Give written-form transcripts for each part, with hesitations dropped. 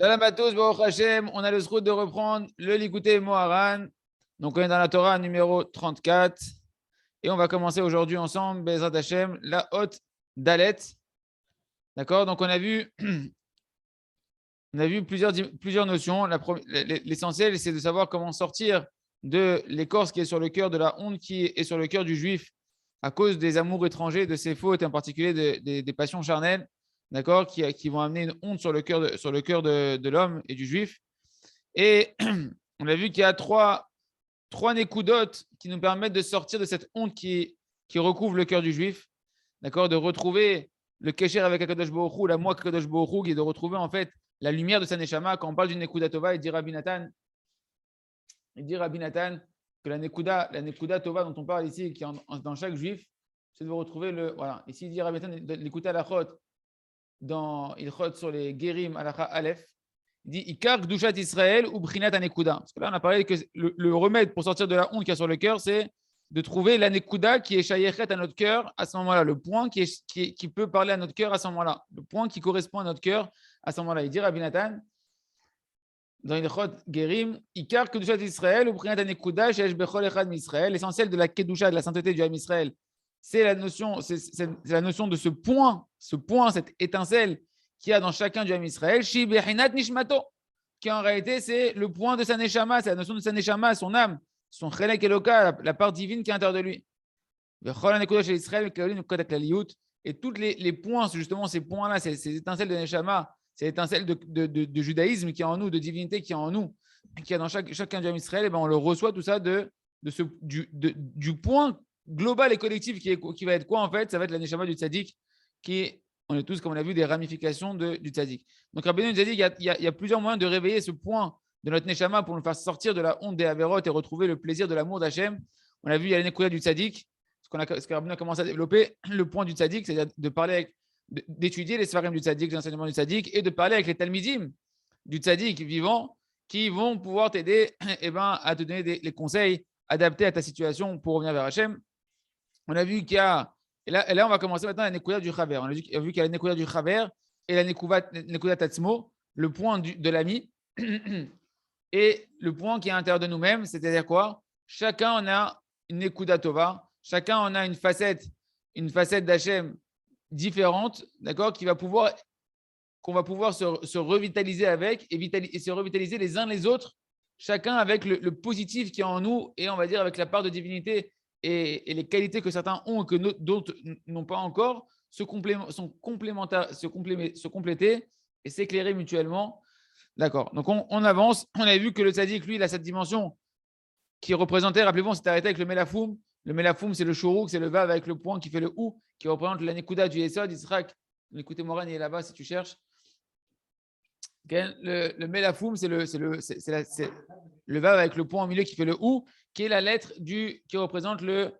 Shalom à tous, Baruch Hashem. On a le zrout de reprendre le Likutei Moharan. Donc, on est dans la Torah numéro 34. Et on va commencer aujourd'hui ensemble, Bezrat Hashem, la haute Dalet. D'accord. Donc, on a vu plusieurs notions. L'essentiel, c'est de savoir comment sortir de l'écorce qui est sur le cœur, de la honte qui est sur le cœur du juif à cause des amours étrangers, de ses fautes, en particulier des passions charnelles, d'accord, qui vont amener une honte sur le cœur de l'homme et du juif. Et on a vu qu'il y a trois nécoudotes qui nous permettent de sortir de cette honte qui recouvre le cœur du juif, d'accord, de retrouver le kécher avec Akadosh Baruch Hu, la moi Akadosh Baruch Hu, et de retrouver en fait la lumière de sa neshama. Quand on parle d'une Nekuda Tova, il dit Rabbi Nathan que la Nekuda Tova dont on parle ici, qui est dans chaque juif, c'est de retrouver le. Voilà. Ici, il dit Rabbi Nathan, l'écouter à la chot, dans Ilchot sur les Gerim Alacha Aleph, il dit Ikar Gdushat Israël ou Brinat Anekuda. Parce que là, on a parlé que le remède pour sortir de la honte qu'il y a sur le cœur, c'est de trouver l'Anekuda qui est Shayechet à notre cœur à ce moment-là, le point qui peut parler à notre cœur à ce moment-là, le point qui correspond à notre cœur à ce moment-là. Il dit Rabbi Nathan, dans Ilchot Gerim, Ikar Kedushat Israël ou Brinat Anekuda, Sheyesh Bechol Echad Misraël. L'essentiel de la Kedusha, de la sainteté du Ham Israël, c'est la notion de ce point, cette étincelle qu'il y a dans chacun du Ham Israël, Shi Bechinat Nishmato, qui en réalité c'est le point de sa neshama, c'est la notion de sa neshama, son âme, son chelek eloka, la part divine qui est à l'intérieur de lui. Et tous les points, justement ces points-là, ces étincelles de neshama, ces étincelles de judaïsme qui est en nous, de divinité qui est en nous, qui est dans chacun du Ham Israël, et ben on le reçoit tout ça du point global et collectif qui va être quoi en fait? Ça va être la neshama du tzaddik qui est, on est tous, comme on a vu, des ramifications du tzaddik. Donc Rabbeinu nous a dit qu'il y a plusieurs moyens de réveiller ce point de notre neshama pour nous faire sortir de la honte des averot et retrouver le plaisir de l'amour d'Hachem. On a vu, il y a la nekuda du tzaddik, ce que Rabbeinu a commencé à développer, le point du tzaddik, c'est-à-dire de parler d'étudier les svarim du tzaddik, les enseignements du tzaddik, et de parler avec les talmidim du tzaddik vivant qui vont pouvoir t'aider à te donner les conseils adaptés à ta situation pour revenir vers Hachem. On a vu qu'il y a. Et là, on va commencer maintenant la Nekuda du Chaver. On a vu qu'il y a la Nekuda du Chaver et la Nekuda Tatsmo, le point de l'ami, et le point qui est à l'intérieur de nous-mêmes, c'est-à-dire quoi? Chacun on a une Nekuda Tova, chacun on a une facette d'Hachem différente, d'accord, qu'on va pouvoir se revitaliser avec et se revitaliser les uns les autres, chacun avec le positif qui est en nous et on va dire avec la part de divinité et les qualités que certains ont et que d'autres n'ont pas encore, se compléter et s'éclairer mutuellement. D'accord. Donc on avance. On a vu que le tzaddik, lui, il a cette dimension qui représentait, rappelez-vous, on s'est arrêté avec le Melafoum. Le Melafoum, c'est le Shuruk, c'est le Vav avec le point qui fait le Ou, qui représente la Nekuda du Yesod, Israq. L'écoutez Moran, il est là-bas si tu cherches. Le Melafoum, c'est le Vav avec le point au milieu qui fait le Ou, qui est la lettre qui représente le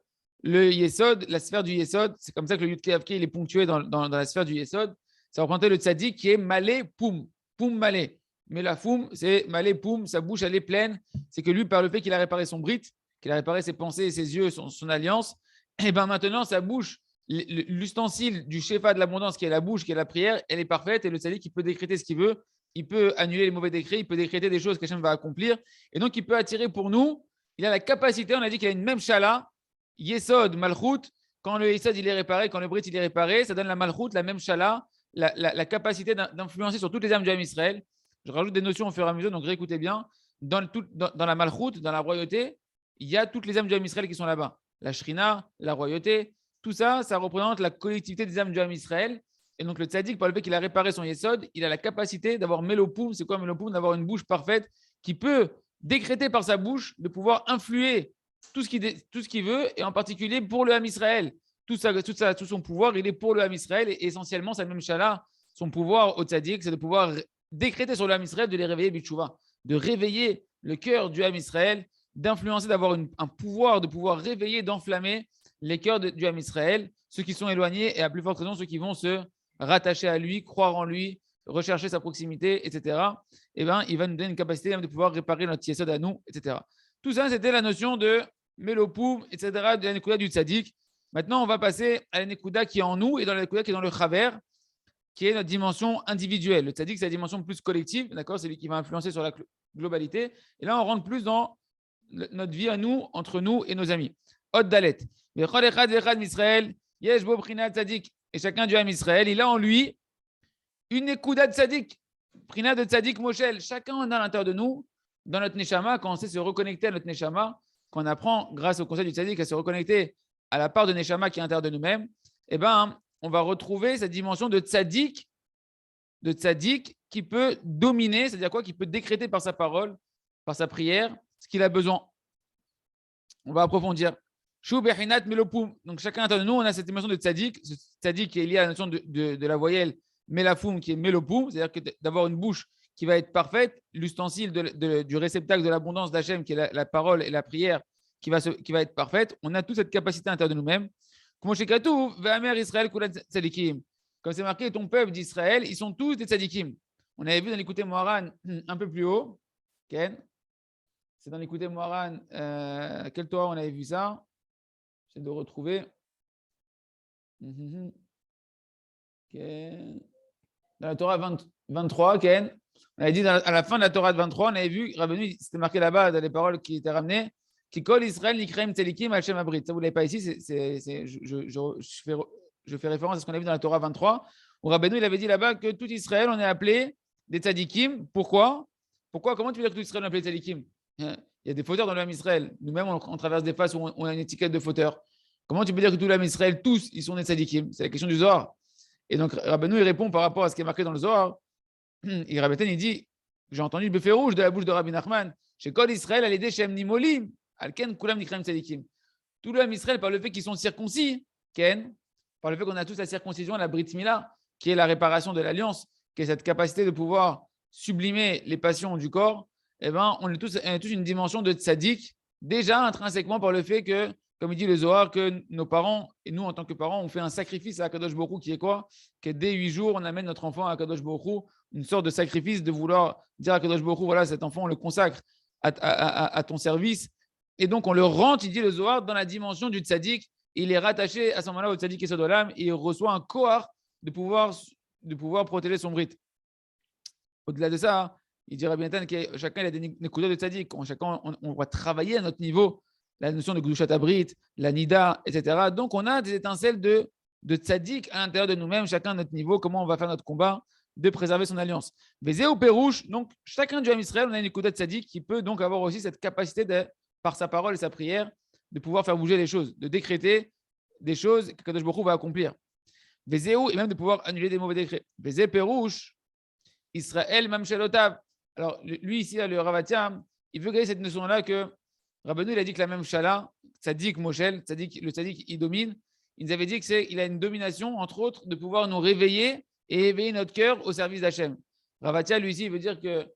Yesod, la sphère du Yesod. C'est comme ça que le Yud Kevke, il est ponctué dans la sphère du Yesod. Ça représentait le Tzadik qui est Malé Poum. Poum Malé. Melafoum, c'est Malé Poum, sa bouche, elle est pleine. C'est que lui, par le fait qu'il a réparé son brit, qu'il a réparé ses pensées, ses yeux, son alliance, et bien maintenant, sa bouche, l'ustensile du Shefa de l'abondance, qui est la bouche, qui est la prière, elle est parfaite. Et le Tzadik, il peut décréter ce qu'il veut. Il peut annuler les mauvais décrets, il peut décréter des choses qu'Hachem va accomplir. Et donc, il peut attirer pour nous, il a la capacité, on a dit qu'il a une même chala, Yesod, Malchut. Quand le Yesod il est réparé, quand le Brit il est réparé, ça donne la Malchut, la même chala, la capacité d'influencer sur toutes les âmes du Ham Israël. Je rajoute des notions au fur et à mesure, donc réécoutez bien. Dans la Malchut, dans la royauté, il y a toutes les âmes du Ham Israël qui sont là-bas. La Shrina, la royauté, tout ça, ça représente la collectivité des âmes du Ham Israël. Et donc le tzaddik, par le fait qu'il a réparé son yesod, il a la capacité d'avoir melopoum, c'est quoi melopoum? D'avoir une bouche parfaite qui peut décréter par sa bouche de pouvoir influer tout ce qu'il veut, et en particulier pour le Ham Israël. Tout son pouvoir, il est pour le Ham Israël, et essentiellement, sa même chala, son pouvoir au tzaddik, c'est de pouvoir décréter sur le Ham Israël, de les réveiller b'tshuva, de réveiller le cœur du Ham Israël, d'influencer, d'avoir un pouvoir, de pouvoir réveiller, d'enflammer les cœurs du Ham Israël, ceux qui sont éloignés, et à plus forte raison, ceux qui vont se rattacher à lui, croire en lui, rechercher sa proximité, etc., il va nous donner une capacité de pouvoir réparer notre yesod à nous, etc. Tout ça, c'était la notion de Melopoum, etc., de la Nekuda du Tzadik. Maintenant, on va passer à la Nekuda qui est en nous et dans la Nekuda qui est dans le Chaver. qui est notre dimension individuelle. Le tzaddik, c'est la dimension plus collective, d'accord? C'est lui qui va influencer sur la globalité. Et là, on rentre plus dans notre vie à nous, entre nous et nos amis. Hot Dalet. Et chacun du Ham Israël, il a en lui une ékouda de tzaddik, prina de tzaddik Moshel. Chacun on a à l'intérieur de nous, dans notre neshama, quand on sait se reconnecter à notre neshama, quand on apprend, grâce au conseil du tzaddik, à se reconnecter à la part de neshama qui est à l'intérieur de nous-mêmes, eh ben, on va retrouver cette dimension de tzaddik qui peut dominer, c'est-à-dire quoi? Qui peut décréter par sa parole, par sa prière, ce qu'il a besoin. On va approfondir. Donc, chacun à l'intérieur de nous, on a cette dimension de tzaddik. Ce tzaddik qui est lié à la notion de la voyelle melafoum, qui est melopoum, c'est-à-dire d'avoir une bouche qui va être parfaite, l'ustensile du réceptacle de l'abondance d'Hachem, qui est la parole et la prière, qui va être parfaite. On a toute cette capacité à l'intérieur de nous-mêmes. Comme c'est marqué, ton peuple d'Israël, ils sont tous des tzadikim. On avait vu dans l'écouté Moharan un peu plus haut. Ken, c'est dans l'écouté Moharan. Quel Torah on avait vu ça? J'essaie de retrouver. Ken. Dans la Torah 23, Ken. On avait dit à la fin de la Torah de 23, on avait vu, Rabbeinu, c'était marqué là-bas dans les paroles qui étaient ramenées. Qui colle Israël, Nikraim, Tzelikim, Hachem Abrit. Ça, vous ne l'avez pas ici. Je fais référence à ce qu'on a vu dans la Torah 23, où Rabbeinu, il avait dit là-bas que tout Israël, on est appelé des tzadikim. Pourquoi? Comment tu veux dire que tout Israël, on est appelé des tzadikim? Il y a des fauteurs dans le même Israël. Nous-mêmes, on traverse des phases où on a une étiquette de fauteur. Comment tu peux dire que tout le même Israël, tous, ils sont des tzadikim? C'est la question du Zohar. Et donc, Rabbeinu, il répond par rapport à ce qui est marqué dans le Zohar. Et Rabbeinu, il dit, j'ai entendu le beffet rouge de la bouche de Rabbi Nachman. Chez Kol Israël, elle est des Shem Nimolim. Alken Kulam Nikraim Tzadikim. Tout le même Israël, par le fait qu'ils sont circoncis, Ken, par le fait qu'on a tous la circoncision, la Brit Mila, qui est la réparation de l'alliance, qui est cette capacité de pouvoir sublimer les passions du corps, eh ben, on a tous une dimension de tzaddik, déjà intrinsèquement par le fait que, comme il dit le Zohar, que nos parents, et nous en tant que parents, on fait un sacrifice à Akadosh Borou qui est quoi? Que dès 8 jours, on amène notre enfant à Akadosh Borou, une sorte de sacrifice de vouloir dire à Akadosh Borou, voilà, cet enfant, on le consacre à ton service. Et donc, on le rentre, il dit le Zohar, dans la dimension du tzaddik. Il est rattaché à ce moment-là au tzaddik Yesod Olam et il reçoit un kohar de pouvoir protéger son brit. Au-delà de ça, il dit Rabbi Nathan que chacun il a des nekuda de tzaddik. Chacun, on va travailler à notre niveau la notion de Gdushat Abrit, la Nida, etc. Donc, on a des étincelles de tzaddik à l'intérieur de nous-mêmes, chacun à notre niveau, comment on va faire notre combat de préserver son alliance. Vezé ou Pérouche, donc chacun du Ham Israël, on a une nekuda de tzaddik qui peut donc avoir aussi cette capacité par sa parole et sa prière, de pouvoir faire bouger les choses, de décréter des choses que Kadosh Baruch Hu va accomplir. Vezéou, et même de pouvoir annuler des mauvais décrets. Vezé Pérouche, Israël Mamshelotav. Alors, lui ici, le Ravatia, il veut gagner cette notion-là que Rabbeinu, il a dit que la même Shala, Tzadik Moshel, le Tzadik, il domine. Il nous avait dit qu'il a une domination, entre autres, de pouvoir nous réveiller et éveiller notre cœur au service d'Hachem. Ravatia, lui ici, il veut dire que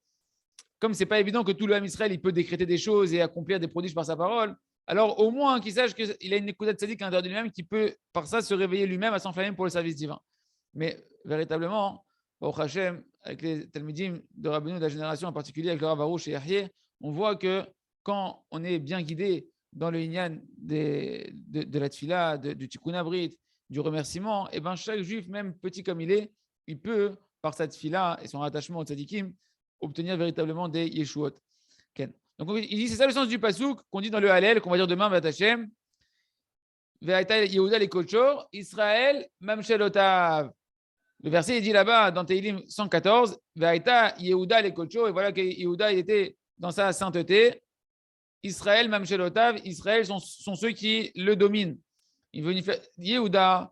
comme ce n'est pas évident que tout le Ham Israël il peut décréter des choses et accomplir des prodiges par sa parole, alors au moins qu'il sache qu'il a une écoute de tzaddik à l'intérieur de lui-même qui peut par ça se réveiller lui-même à s'enflammer pour le service divin. Mais véritablement, au Hachem, avec les Talmidim de Rabbeinu de la génération, en particulier avec le Rav Arush et Yahyeh, on voit que quand on est bien guidé dans le Inyan de la Tfila, du Tikkun Abrit, du remerciement, et ben chaque juif, même petit comme il peut, par sa Tfila et son attachement au tzaddikim, obtenir véritablement des Yeshuot. Okay. Donc, il dit, c'est ça le sens du pasouk qu'on dit dans le Hallel, qu'on va dire demain, Vatachem. Ve'aita Yehuda les Kochor, Israël, Mamshelotav. Le verset, il dit là-bas, dans Teilim 114, Ve'aita Yehuda les Kochor, et voilà que Yehuda était dans sa sainteté. Israël, Mamshelotav, Israël sont ceux qui le dominent. Il veut faire Yehuda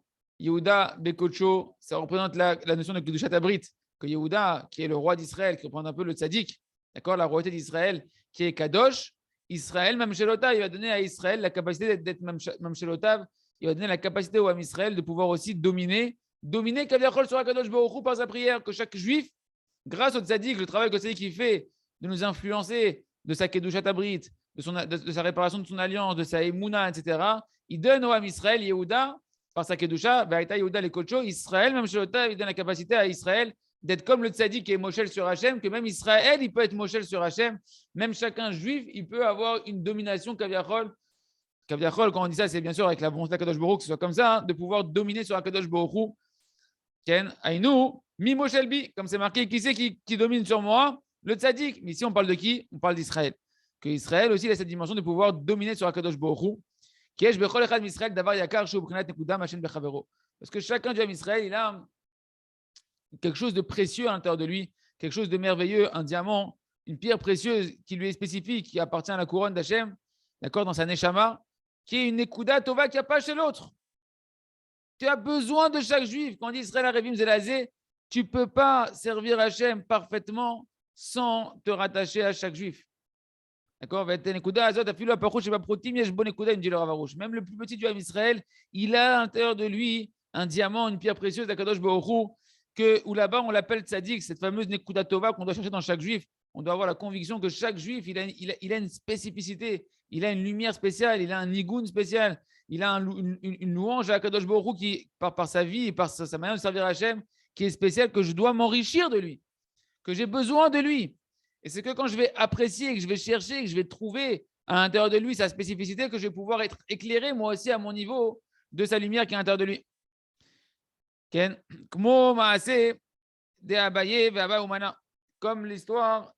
Bekocho, ça représente la notion de Kedushat Abrit. Que Yehuda, qui est le roi d'Israël, qui représente un peu le tzaddik, d'accord, la royauté d'Israël, qui est Kadosh, Israël, Mamshelotav, il va donner à Israël la capacité d'être Mamshelotav, il va donner la capacité au Ham Israël de pouvoir aussi dominer Kaviachol sur Kadosh Baruch Hu par sa prière, que chaque juif, grâce au tzaddik, le travail que le tzaddik fait de nous influencer de sa Kedushat Abrit, de sa réparation de son alliance, de sa Emouna, etc., il donne au Ham Israël, Yehuda, par sa Kedusha, Ve'aita Yehuda les Kocho, Israël, Mamshelotav, il donne la capacité à Israël d'être comme le tzaddik qui est Moshel sur Hachem, que même Israël, il peut être Moshel sur Hachem. Même chacun juif, il peut avoir une domination Kaviachol. Kaviachol, quand on dit ça, c'est bien sûr avec la volonté d'Akadosh Baruch Hu, que ce soit comme ça, hein, de pouvoir dominer sur Akadosh Baruch Hu Ken, Aïnou, Mimo Shelbi, comme c'est marqué, qui c'est qui domine sur moi? Le tzaddik. Mais ici, on parle de qui? On parle d'Israël. Que Israël aussi, il a cette dimension de pouvoir dominer sur Akadosh Baruch Hu. Parce que chacun du Israël, il a quelque chose de précieux à l'intérieur de lui, quelque chose de merveilleux, un diamant, une pierre précieuse qui lui est spécifique, qui appartient à la couronne d'Hachem, d'accord, dans sa Neshama, qui est une Nekuda Tova qu'il n'y a pas chez l'autre. Tu as besoin de chaque juif. Quand on dit Israël Arevim Zelazé, tu ne peux pas servir Hachem parfaitement sans te rattacher à chaque juif. D'accord. Même le plus petit du Ham Israël, il a à l'intérieur de lui un diamant, une pierre précieuse d'Akadosh Baruch Hu, où là-bas on l'appelle tzaddik, cette fameuse Nekuda Tova qu'on doit chercher dans chaque juif. On doit avoir la conviction que chaque juif, il a une spécificité, il a une lumière spéciale, il a un nigoun spécial, il a une louange à Akadosh Baruch Hu qui, par sa vie et par sa manière de servir Hachem, qui est spéciale, que je dois m'enrichir de lui, que j'ai besoin de lui. Et c'est que quand je vais apprécier, que je vais chercher, que je vais trouver à l'intérieur de lui sa spécificité, que je vais pouvoir être éclairé moi aussi à mon niveau de sa lumière qui est à l'intérieur de lui. Comme l'histoire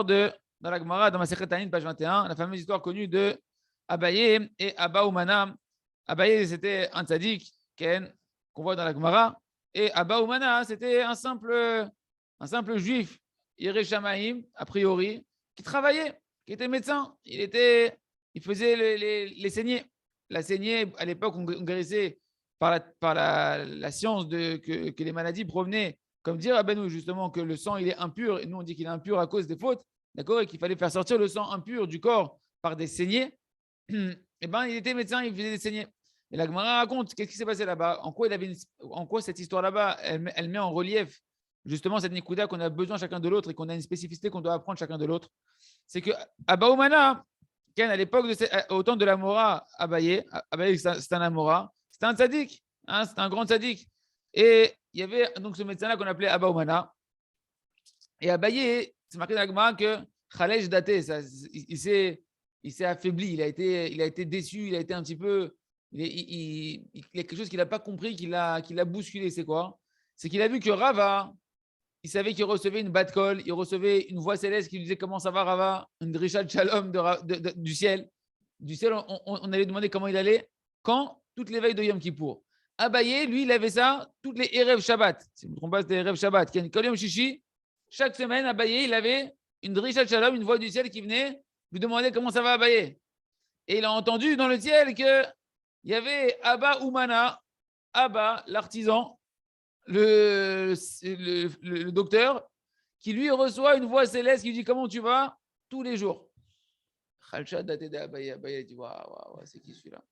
de, dans la Gemara, dans ma Masechet Tanin, page 21, la fameuse histoire connue de Abaye et Abba Umana. Abaye, c'était un tzaddik qu'on voit dans la Gemara, et Abba Umana, c'était un simple juif, Yireh Shamaim, a priori, qui travaillait, qui était médecin. Il faisait les saignées. La saignée, à l'époque, on guérissait par la science que les maladies provenaient, comme dire à Benou justement que le sang il est impur, et nous on dit qu'il est impur à cause des fautes, d'accord, et qu'il fallait faire sortir le sang impur du corps par des saignées. Et ben il était médecin, il faisait des saignées. Et la Gemara raconte qu'est-ce qui s'est passé là-bas, en quoi cette histoire là-bas, elle met en relief justement cette nikuda qu'on a besoin chacun de l'autre et qu'on a une spécificité qu'on doit apprendre chacun de l'autre. C'est que Abba Umana, à l'époque, au temps de la Mora, Abaye, c'est un Amora, c'était un tzaddik, hein, c'était un grand tzaddik. Et il y avait donc ce médecin-là qu'on appelait Abba Umana. Et Abaye, c'est marqué dans la Gemara que Khalej daté, il s'est affaibli, il a été déçu, il a été un petit peu. Il y a quelque chose qu'il n'a pas compris, qu'il a bousculé. C'est quoi? C'est qu'il a vu que Rava, il savait qu'il recevait une bat kol, il recevait une voix céleste qui lui disait comment ça va Rava, une drisha de shalom du ciel. Du ciel, on allait demander comment il allait. Quand? Toutes les veilles de Yom Kippour. Abaye, lui, il avait ça toutes les Erev Shabbat. Si je ne me trompe pas, c'était Erev Shabbat. Kol Yom Shishi, chaque semaine, Abaye, il avait une drisha de shalom, une voix du ciel qui venait lui demander comment ça va Abaye. Et il a entendu dans le ciel qu'il y avait Abba Umana, Abba, l'artisan, le docteur, qui lui reçoit une voix céleste qui lui dit comment tu vas tous les jours. Khalchad daté d'Abaye, Abaye dit waouh, c'est qui celui-là?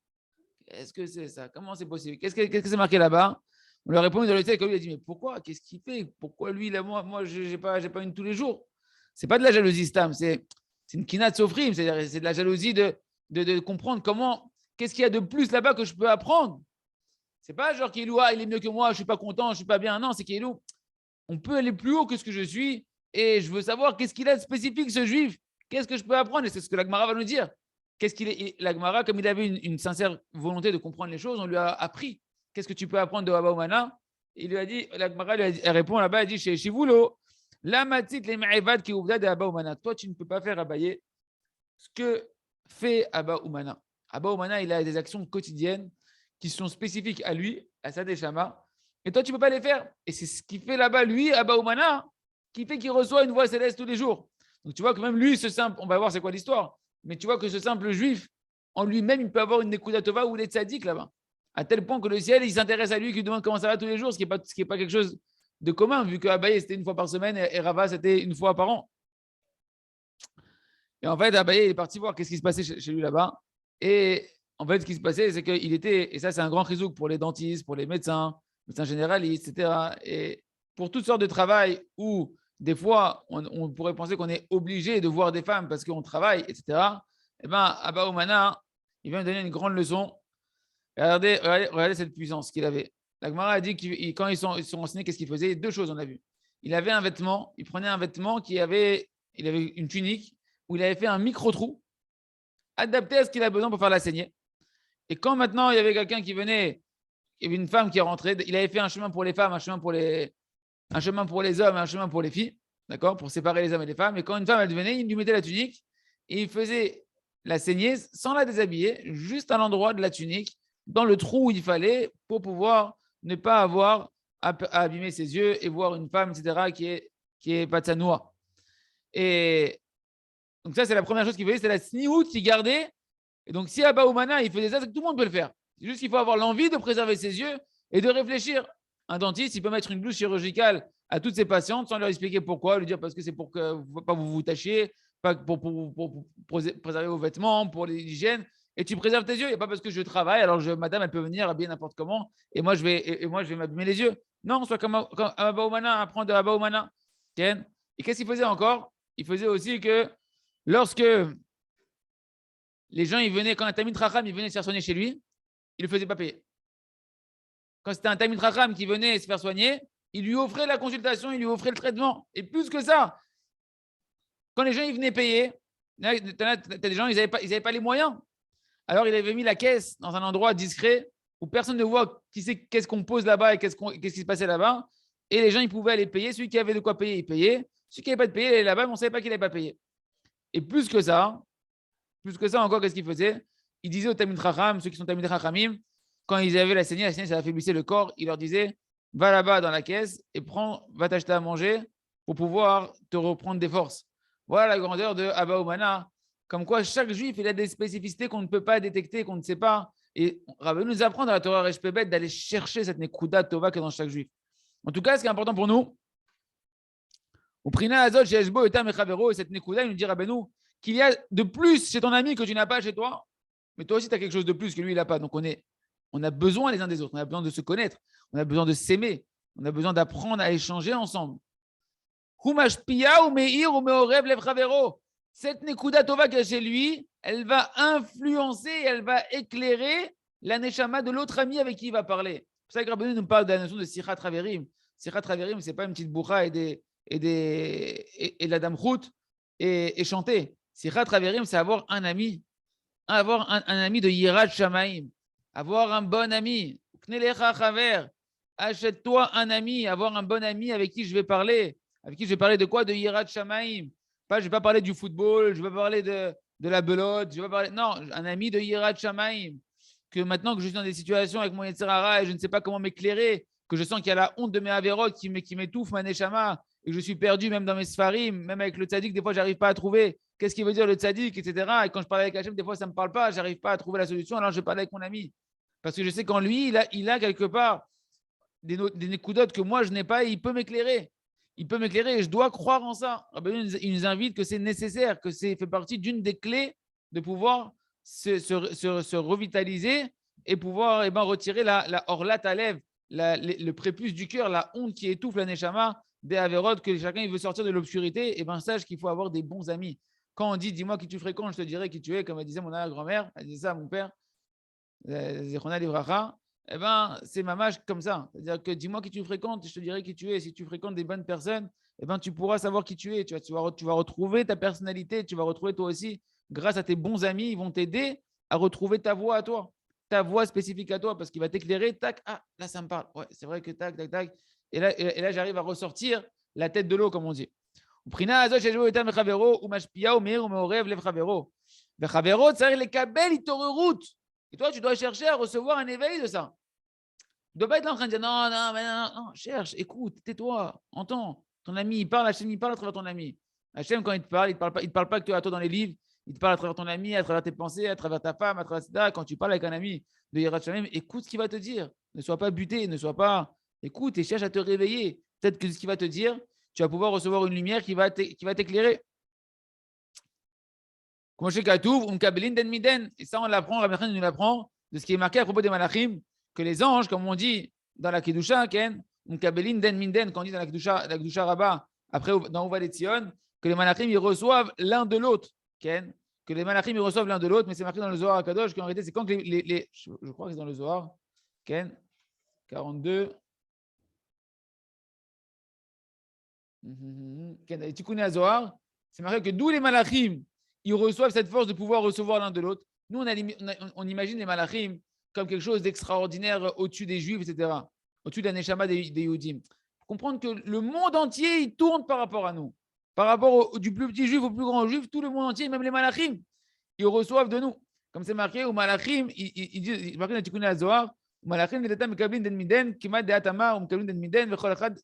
Qu'est-ce que c'est ça? Comment c'est possible? Qu'est-ce que c'est marqué là-bas? On lui a répondu dans le ciel, comme il a dit mais pourquoi? Qu'est-ce qu'il fait? Pourquoi lui là, moi j'ai pas une tous les jours? C'est pas de la jalousie stam, c'est une kinat sofrim, c'est-à-dire c'est de la jalousie de comprendre comment, qu'est-ce qu'il y a de plus là-bas que je peux apprendre. C'est pas genre qu'il est mieux que moi, je suis pas content, je suis pas bien. Non, c'est qu'il on peut aller plus haut que ce que je suis et je veux savoir qu'est-ce qu'il a de spécifique ce juif. Qu'est-ce que je peux apprendre? Et c'est ce que la Gemara va nous dire. Qu'est-ce qu'il est? La Gemara, comme il avait une sincère volonté de comprendre les choses, on lui a appris. Qu'est-ce que tu peux apprendre de Abba Umana? Il lui a dit, la Gemara elle répond là-bas, elle dit chez Shivulo, la matit les ma'evad qui ouvda de Abba Umana. Toi, tu ne peux pas faire Abaye ce que fait Abba Umana. Abba Umana, il a des actions quotidiennes qui sont spécifiques à lui, à sa Neshama, et toi, tu ne peux pas les faire. Et c'est ce qui fait là-bas, lui, Abba Umana, qui fait qu'il reçoit une voix céleste tous les jours. Donc, tu vois que même lui, ce simple, on va voir c'est quoi l'histoire, mais tu vois que ce simple juif, en lui-même, il peut avoir une Nekuda Tova ou les tzaddik là-bas. À tel point que le ciel, il s'intéresse à lui, qu'il demande comment ça va tous les jours, ce qui n'est pas quelque chose de commun, vu que Abaye, c'était une fois par semaine et Rava, c'était une fois par an. Et en fait, Abaye, il est parti voir qu'est-ce qui se passait chez lui là-bas. Et en fait, ce qui se passait, c'est qu'il était, et ça, c'est un grand chizouk pour les dentistes, pour les médecins généralistes, etc. Et pour toutes sortes de travail où, des fois, on pourrait penser qu'on est obligé de voir des femmes parce qu'on travaille, etc. Eh bien, Abba Umana, il vient de donner une grande leçon. Regardez cette puissance qu'il avait. La Gemara a dit que quand ils sont enseignés, qu'est-ce qu'il faisait? Deux choses, on a vu. Il avait un vêtement, il prenait un vêtement il avait une tunique où il avait fait un micro-trou adapté à ce qu'il a besoin pour faire la saignée. Et quand maintenant il y avait quelqu'un qui venait il y avait une femme qui est rentrée. Il avait fait un chemin pour les femmes, un chemin pour les hommes, un chemin pour les filles, d'accord, pour séparer les hommes et les femmes. Et quand une femme, elle venait, il lui mettait la tunique et il faisait la saignée sans la déshabiller, juste à l'endroit de la tunique, dans le trou où il fallait, pour pouvoir ne pas avoir à abîmer ses yeux et voir une femme, etc., qui est pas de sa noix. Et donc ça, c'est la première chose qu'il faisait, c'est la sniout qu'il gardait. Et donc, si Abba Oumana, il faisait ça, c'est que tout le monde peut le faire. C'est juste qu'il faut avoir l'envie de préserver ses yeux et de réfléchir. Un dentiste, il peut mettre une blouse chirurgicale à toutes ses patientes sans leur expliquer pourquoi, lui dire parce que c'est pour que pas vous tâchiez, pas pour préserver vos vêtements, pour l'hygiène. Et tu préserves tes yeux. Il n'y a pas parce que je travaille, alors madame, elle peut venir habiller n'importe comment, et moi, je vais m'abîmer les yeux. Non, soit comme Abba Oumana, apprendre de Abba Oumana. Et qu'est-ce qu'il faisait encore? Il faisait aussi que lorsque les gens, ils venaient, quand un Tamid Racham, il venait se faire soigner chez lui, il ne le faisait pas payer. Quand c'était un Tamid Racham qui venait se faire soigner, il lui offrait la consultation, il lui offrait le traitement. Et plus que ça, quand les gens ils venaient payer, tu as des gens, ils n'avaient pas les moyens. Alors, il avait mis la caisse dans un endroit discret où personne ne voit qu'est-ce qu'on pose là-bas et qu'est-ce qui se passait là-bas. Et les gens, ils pouvaient aller payer. Celui qui avait de quoi payer, il payait. Celui qui n'avait pas de payer, il allait là-bas, mais on ne savait pas qu'il n'avait pas payé. Et plus que ça encore, qu'est-ce qu'il faisait? Il disait aux Tamid Chacham, ceux qui sont Tamid Chachamim, quand ils avaient la saignée, ça affaiblissait le corps, il leur disait, va là-bas dans la caisse et va t'acheter à manger pour pouvoir te reprendre des forces. Voilà la grandeur de Abba Oumana. Comme quoi, chaque juif, il a des spécificités qu'on ne peut pas détecter, qu'on ne sait pas. Et Rabbeinu nous apprend dans la Torah Reshpebet d'aller chercher cette Nekuda Tova que dans chaque juif. En tout cas, ce qui est important pour nous, au Prina Azot, chez Eshbo, Etam et Chavero, et cette Nekuda, il nous dit Rabbeinu qu'il y a de plus chez ton ami que tu n'as pas chez toi. Mais toi aussi, tu as quelque chose de plus que lui, il n'a pas. Donc, on a besoin les uns des autres. On a besoin de se connaître. On a besoin de s'aimer. On a besoin d'apprendre à échanger ensemble. Cette Nekuda Tova qui est chez lui, elle va influencer, elle va éclairer la Neshama de l'autre ami avec qui il va parler. C'est pour ça que Rabbeinu nous parle de la notion de Sichat Traverim. Sichat Traverim, ce n'est pas une petite bourra et de la damchout et chanter. Sichat Traverim, c'est avoir un ami. Avoir un ami de Yirat Shamaim. Avoir un bon ami. Achète-toi un ami. Avoir un bon ami avec qui je vais parler. Avec qui je vais parler de quoi? De Yirat Shamaim. Je ne vais pas parler du football, je ne vais pas parler de la belote, je vais pas parler. Non, un ami de Yirat Shamaim. Que maintenant que je suis dans des situations avec mon Yetzirara et je ne sais pas comment m'éclairer, que je sens qu'il y a la honte de mes Averot qui m'étouffe ma Neshama, et que je suis perdu même dans mes Sfarim, même avec le Tzadik, des fois, je n'arrive pas à trouver qu'est-ce qu'il veut dire le Tzadik, etc. Et quand je parle avec Hachem, des fois, ça ne me parle pas, je n'arrive pas à trouver la solution, alors je parle avec mon ami. Parce que je sais qu'en lui, il a quelque part des Nekudot que moi, je n'ai pas et il peut m'éclairer. Il peut m'éclairer et je dois croire en ça. Il nous invite que c'est nécessaire, que c'est fait partie d'une des clés de pouvoir se revitaliser et pouvoir retirer la orlat à lèvres, le prépuce du cœur, la honte qui étouffe la neshama des avérotes, que chacun il veut sortir de l'obscurité. Et bien, sache qu'il faut avoir des bons amis. Quand on dit dis-moi qui tu fréquentes, je te dirai qui tu es, comme elle disait mon grand-mère, elle disait ça à mon père, Zechona Livracha. Eh ben, c'est mamash comme ça. C'est-à-dire que dis-moi qui tu fréquentes, je te dirai qui tu es. Si tu fréquentes des bonnes personnes, eh ben, tu pourras savoir qui tu es. Tu vas retrouver ta personnalité, tu vas retrouver toi aussi, grâce à tes bons amis, ils vont t'aider à retrouver ta voix à toi, ta voix spécifique à toi, parce qu'il va t'éclairer. Tac, ah, là, ça me parle. Ouais, c'est vrai que tac, tac, tac. Et là j'arrive à ressortir la tête de l'eau, comme on dit. Et toi, tu dois chercher à recevoir un éveil de ça. Tu ne dois pas être là en train de dire non, non, mais non, cherche, écoute, tais-toi, entends. Ton ami, il parle, Hachem, il parle à travers ton ami. Hachem, quand il te parle, il ne te parle pas que toi dans les livres, il te parle à travers ton ami, à travers tes pensées, à travers ta femme, à travers ça. Quand tu parles avec un ami de Yirat Shamayim, écoute ce qu'il va te dire. Ne sois pas buté, ne sois pas. Écoute et cherche à te réveiller. Peut-être que ce qu'il va te dire, tu vas pouvoir recevoir une lumière qui va t'éclairer. Et ça, on l'apprend, Rabbi Nachman nous l'apprend, de ce qui est marqué à propos des malachim, que les anges, comme on dit dans la Kedusha, quand on dit dans la Kedusha Rabbah, après dans Uva Letzion, que les malachim, ils reçoivent l'un de l'autre. Que les malachim, ils reçoivent l'un de l'autre, mais c'est marqué dans le Zohar Kadosh, qu'en réalité, c'est quand je crois que c'est dans le Zohar, 42. Tikkun Zohar, c'est marqué que d'où les malachim, ils reçoivent cette force de pouvoir recevoir l'un de l'autre. Nous, on imagine les malachim comme quelque chose d'extraordinaire au-dessus des Juifs, etc., au-dessus d'un Neshama des Yehudim. Comprendre que le monde entier, il tourne par rapport à nous. Par rapport du plus petit Juif au plus grand Juif, tout le monde entier, même les Malachim, ils reçoivent de nous. Comme c'est marqué, aux Malachim, ils disent, marqué dans le Tikkun HaZohar, Malachim l'Etat mekablim den miden, kimat de atama, mekablim den miden, vechol echad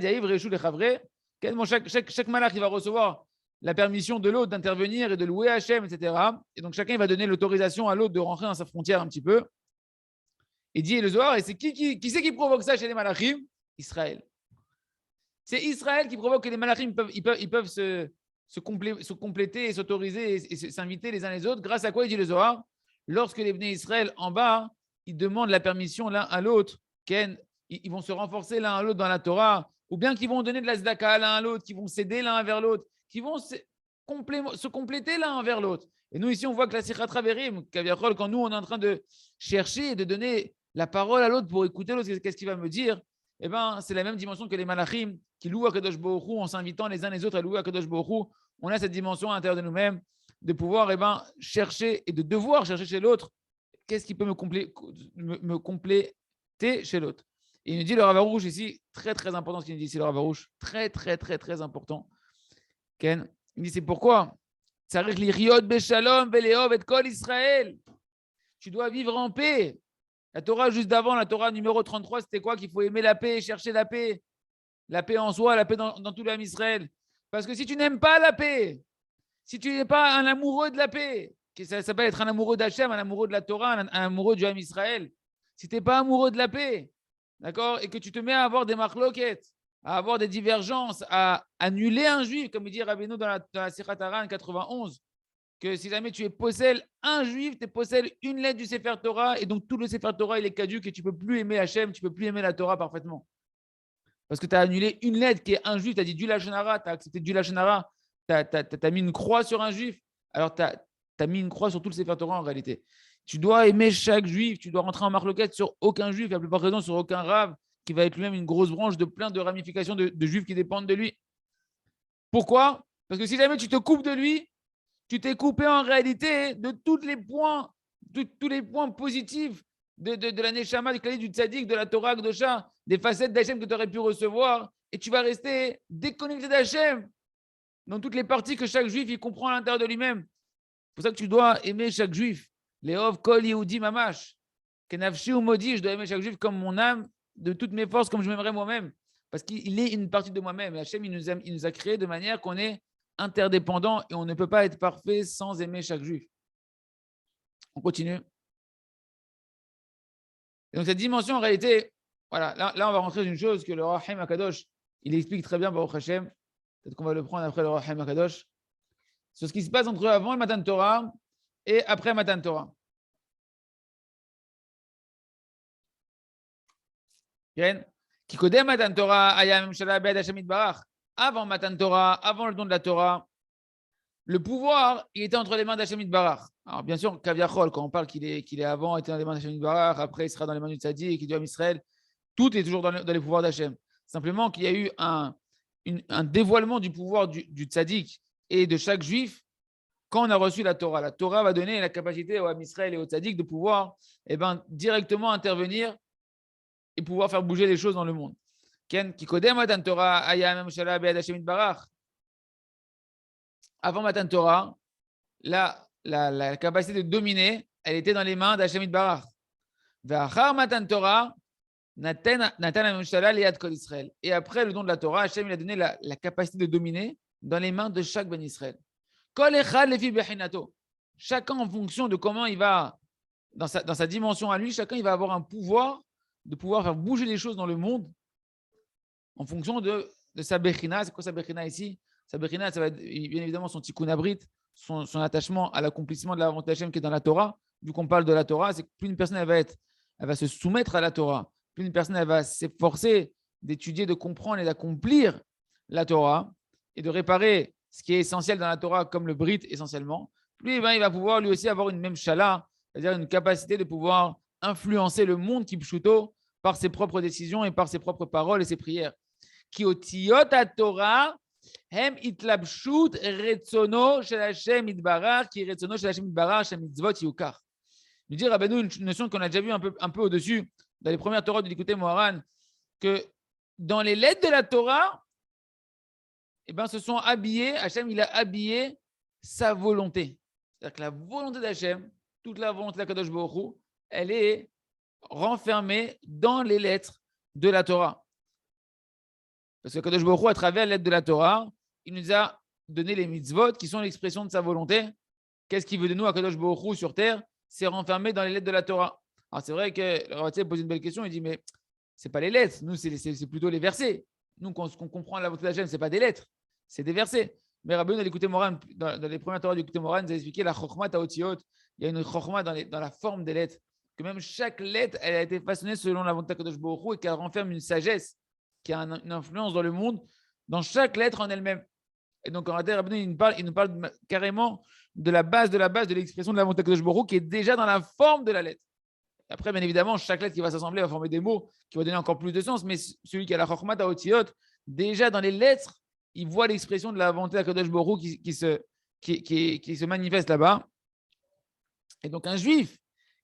yahiv reishu lechavre. Chaque malach, il va recevoir la permission de l'autre d'intervenir et de louer Hachem, etc. Et donc chacun va donner l'autorisation à l'autre de rentrer dans sa frontière un petit peu. Et dit le Zohar, et c'est qui c'est qui provoque ça chez les Malachim? Israël. C'est Israël qui provoque que les Malachim ils peuvent se compléter et s'autoriser et s'inviter les uns les autres. Grâce à quoi, il dit le Zohar? Lorsque les Bnei Israël en bas, ils demandent la permission l'un à l'autre, ils vont se renforcer l'un à l'autre dans la Torah, ou bien qu'ils vont donner de la tzedaka l'un à l'autre, qu'ils vont s'aider l'un vers l'autre, qui vont se compléter l'un envers l'autre. Et nous, ici, on voit que la Sichat Raverim, quand nous, on est en train de chercher et de donner la parole à l'autre pour écouter l'autre, qu'est-ce qu'il va me dire? Eh bien, c'est la même dimension que les Malachim qui louent à Kadosh Baruch Hu en s'invitant les uns les autres à louer à Kadosh Baruch Hu. On a cette dimension à l'intérieur de nous-mêmes de pouvoir chercher et de devoir chercher chez l'autre qu'est-ce qui peut me compléter chez l'autre. Et il nous dit le Rav Arush ici, très très important ce qu'il nous dit ici, le Rav Arush, très très très très important. Ken, il dit c'est pourquoi Tzarich liriot beshalom veleov et kol Israël. Tu dois vivre en paix. La Torah juste d'avant, la Torah numéro 33, c'était quoi? Qu'il faut aimer la paix, chercher la paix. La paix en soi, la paix dans tout l'âme Israël. Parce que si tu n'aimes pas la paix, si tu n'es pas un amoureux de la paix, ça s'appelle être un amoureux d'Hachem, un amoureux de la Torah, un amoureux du âme Israël. Si tu n'es pas amoureux de la paix, d'accord, et que tu te mets à avoir des marloquettes, à avoir des divergences, à annuler un juif, comme il dit Rabbeinu dans la Sichat Haran 91, que si jamais tu es possède un juif, tu possèdes une lettre du Sefer Torah, et donc tout le Sefer Torah, il est caduc, et tu ne peux plus aimer Hachem, tu ne peux plus aimer la Torah parfaitement. Parce que tu as annulé une lettre qui est un juif, tu as dit du Lachon Hara, tu as accepté du Lachon Hara, tu as mis une croix sur un juif, alors tu as mis une croix sur tout le Sefer Torah en réalité. Tu dois aimer chaque juif, tu dois rentrer en marloquette sur aucun juif, la plupart des raisons sur aucun rave, qui va être lui-même une grosse branche de plein de ramifications de juifs qui dépendent de lui. Pourquoi? Parce que si jamais tu te coupes de lui, tu t'es coupé en réalité de tous les points positifs de la Neshama, du Khalid, du Tzadik, de la Torah, Gdosha, des facettes d'Hachem que tu aurais pu recevoir, et tu vas rester déconnecté d'Hachem dans toutes les parties que chaque juif il comprend à l'intérieur de lui-même. C'est pour ça que tu dois aimer chaque juif. Léov, Kol, Yehudi, Mamash. Kenafshi ou Modi, je dois aimer chaque juif comme mon âme, de toutes mes forces, comme je m'aimerais moi-même. Parce qu'il est une partie de moi-même. Et Hachem, il nous a créés de manière qu'on est interdépendants et on ne peut pas être parfait sans aimer chaque juif. On continue. Et donc, cette dimension, en réalité, voilà, là on va rentrer dans une chose que le Rahim Akadosh, il explique très bien, Baruch Hashem. Peut-être qu'on va le prendre après le Rahim Akadosh. C'est ce qui se passe entre avant le Matan Torah et après Matan Torah. Qui connaît Matan Torah, Ayam Shala Bed Hashem Itbarach. Avant Matan Torah, avant le don de la Torah, le pouvoir, il était entre les mains d'Hashem Itbarach. Alors, bien sûr, Kaviachol, quand on parle qu'il est avant, il était dans les mains d'Hashem Itbarach, après, il sera dans les mains du Tzaddik, qui doit Israël. Tout est toujours dans les pouvoirs d'Hashem. Simplement qu'il y a eu un dévoilement du pouvoir du Tzaddik et de chaque juif quand on a reçu la Torah. La Torah va donner la capacité au Israël et au Tzaddik de pouvoir directement intervenir et pouvoir faire bouger les choses dans le monde. Qui connaît Matan Torah, Ayam Shala Be'ad Hashem Itbarach. Avant Matan Torah, la capacité de dominer, elle était dans les mains d'Hashem Itbarach. Ve'achar Matan Torah, Natan Amshala Liad Kol Israël. Et après le don de la Torah, Hachem il a donné la capacité de dominer dans les mains de chaque Ben Israël. Kol Echad Lefi Bechinato. Chacun en fonction de comment il va, dans sa dimension à lui, chacun il va avoir un pouvoir de pouvoir faire bouger les choses dans le monde en fonction de sa Bechina. C'est quoi sa Bechina ici? Sa Bechina, ça va être bien évidemment son tikkun abrit, son attachement à l'accomplissement de la volonté d'Hachem qui est dans la Torah. Vu qu'on parle de la Torah, c'est que plus une personne elle va se soumettre à la Torah, plus une personne elle va s'efforcer d'étudier, de comprendre et d'accomplir la Torah et de réparer ce qui est essentiel dans la Torah, comme le brit essentiellement, plus il va pouvoir lui aussi avoir une même shala, c'est-à-dire une capacité de pouvoir influencer le monde kipshuto par ses propres décisions et par ses propres paroles et ses prières. Ki otiyot ha-Torah hem itlabshut retzono shel Hashem itbarach ki retzono shel Hashem itbarach shel mitzvot yukach. Nous dire Rabbeinu une notion qu'on a déjà vue un peu au-dessus, dans les premières Torahs de l'écouter Moharan, que dans les lettres de la Torah, eh ben, se sont habillés, Hachem, il a habillé sa volonté. C'est-à-dire que la volonté d'Hachem, toute la volonté de la Kadosh Baruch Hu, elle est renfermée dans les lettres de la Torah. Parce que Kadosh Baruch Hu, à travers les lettres de la Torah, il nous a donné les mitzvot qui sont l'expression de sa volonté. Qu'est-ce qu'il veut de nous à Kadosh Baruch Hu sur terre? C'est renfermé dans les lettres de la Torah. Alors c'est vrai que le Rav pose une belle question, il dit mais c'est pas les lettres, nous c'est plutôt les versets. Nous, ce qu'on comprend la volonté d'Hachem, c'est pas des lettres, c'est des versets. Mais Rabbi dans l'écouté Moran, dans les premières Torahs de l'écouté Moran, nous a expliqué la chokhma taotiot. Il y a une chokhma dans la forme des lettres, que même chaque lettre, elle a été façonnée selon la volonté de Kadosh Baruch Hu et qu'elle renferme une sagesse qui a une influence dans le monde, dans chaque lettre en elle-même. Et donc, en réalité, Rabbi il nous parle carrément de la base de l'expression de la volonté de Kadosh Baruch Hu qui est déjà dans la forme de la lettre. Et après, bien évidemment, chaque lettre qui va s'assembler va former des mots qui vont donner encore plus de sens, mais celui qui a la chokhma taotiot, déjà dans les lettres, il voit l'expression de la volonté de Kadosh Baruch Hu qui se manifeste là-bas. Et donc, un juif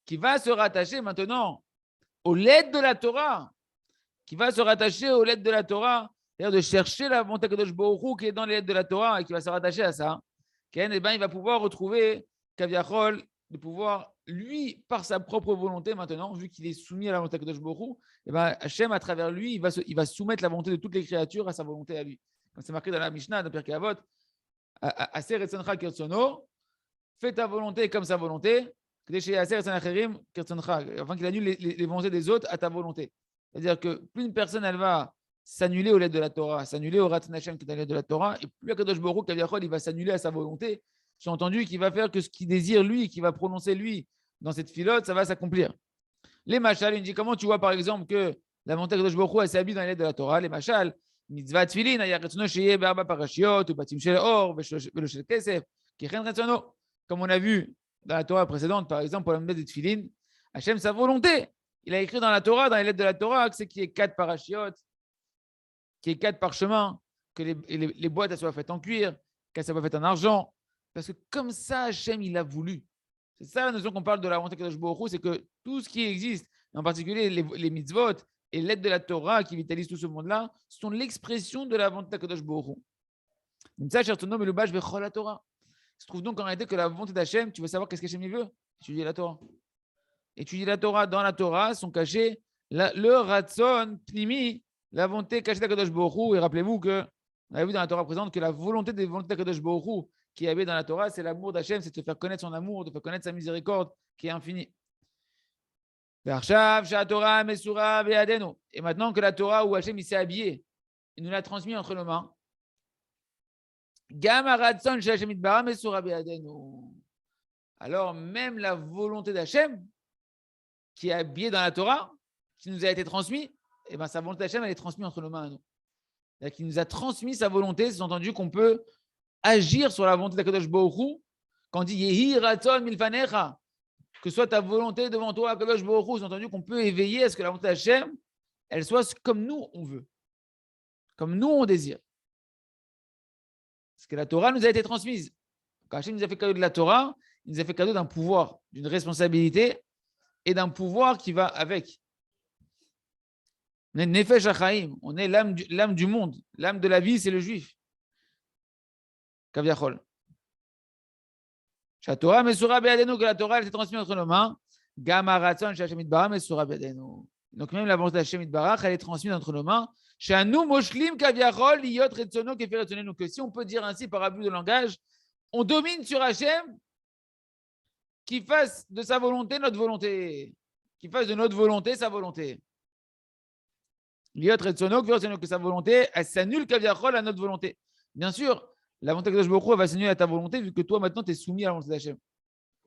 qui va se rattacher maintenant aux lettres de la Torah, c'est-à-dire de chercher la volonté de Kadosh Baruch Hu qui est dans les lettres de la Torah et qui va se rattacher à ça, il va pouvoir retrouver Kaviachol, de pouvoir, lui, par sa propre volonté maintenant, vu qu'il est soumis à la volonté de Kadosh Baruch Hu, Hachem, à travers lui, il va soumettre la volonté de toutes les créatures à sa volonté à lui. Comme c'est marqué dans la Mishnah, dans Pirkei Avot, Aser etzoncha kirtzono, fais ta volonté comme sa volonté, afin qu'il annule les volontés des autres à ta volonté. C'est-à-dire que plus une personne, elle va s'annuler aux lettres de la Torah, s'annuler au Ratzon Hashem qui est dans les lettres de la Torah, et plus Kadosh Baruch Hu, il va s'annuler à sa volonté, sous-entendu qu'il va faire que ce qu'il désire lui, qu'il va prononcer lui dans cette filote, ça va s'accomplir. Les machal, il dit comment tu vois par exemple que la volonté de Kadosh Baruch Hu, elle s'habille dans les lettres de la Torah, les machal, mitzvah tfilin, ayaretzono sheye be'arba parashiot, ou batim shel or, velo shel kesef, kichen retzono. Comme on a vu dans la Torah précédente, par exemple, pour la mitzvah de tfilin, Hachem, sa volonté. Il a écrit dans la Torah, dans les lettres de la Torah, que c'est qu'il y ait 4 parachiotes, qu'il y ait 4 parchemins, que les boîtes elles soient faites en cuir, qu'elles soient faites en argent. Parce que comme ça, Hachem, il a voulu. C'est ça la notion qu'on parle de la volonté de Kadosh Baruch Hu, c'est que tout ce qui existe, en particulier les mitzvot et les lettres de la Torah qui vitalisent tout ce monde-là, sont l'expression de la volonté de Kadosh Baruch Hu. Donc ça, chertono melubash vechol la Torah. Il se trouve donc en réalité que la volonté d'Hachem, tu veux savoir qu'est-ce qu'Hachem veut? Étudier la Torah. Étudier la Torah. Dans la Torah sont cachés le Ratzon Pnimi, la volonté cachée d'Akadosh Baruch Hu. Et rappelez-vous que on a vu dans la Torah présente que la volonté des volontés d'Akadosh Baruch Hu qui est habillée dans la Torah, c'est l'amour d'Hachem, c'est de te faire connaître son amour, de faire connaître sa miséricorde qui est infinie. Et maintenant que la Torah où Hachem il s'est habillé, il nous l'a transmis entre nos mains. Alors même la volonté d'Hachem qui est habillée dans la Torah, qui nous a été transmise, et ben sa volonté d'Hachem elle est transmise entre nos mains à nous. Il nous a transmis sa volonté, c'est entendu qu'on peut agir sur la volonté d'Akadosh Baruch Hu quand on dit Yehi Ratzon Milfanecha, que soit ta volonté devant toi, Akadosh Baruch Hu, c'est entendu qu'on peut éveiller à ce que la volonté d'Hachem elle soit comme nous on veut, comme nous on désire. Parce que la Torah nous a été transmise. Quand Hachem nous a fait cadeau de la Torah, il nous a fait cadeau d'un pouvoir, d'une responsabilité et d'un pouvoir qui va avec. On est Nefesh HaChaim, on est l'âme du monde. L'âme de la vie, c'est le juif. Kaviachol. Torah Mesura Be'adenu, que la Torah elle s'est transmise entre nos mains. Gama Ratzon Shashem Itbarach Mesura Be'adenu. Donc même la volonté d'Hachem Itbarach, elle est transmise entre nos mains. Shanu Moshlim Kaviachol Liyot Retzono Kefer Retzonenu. Que si on peut dire ainsi par abus de langage, on domine sur Hachem qui fasse de sa volonté notre volonté. Qui fasse de notre volonté sa volonté. Liyot Retzono Kefer Retzonenu, que sa volonté, elle s'annule Kaviachol à notre volonté. Bien sûr, la volonté de Kadosh Baruch Hu va s'annuler à ta volonté vu que toi maintenant tu es soumis à la volonté d'Hachem.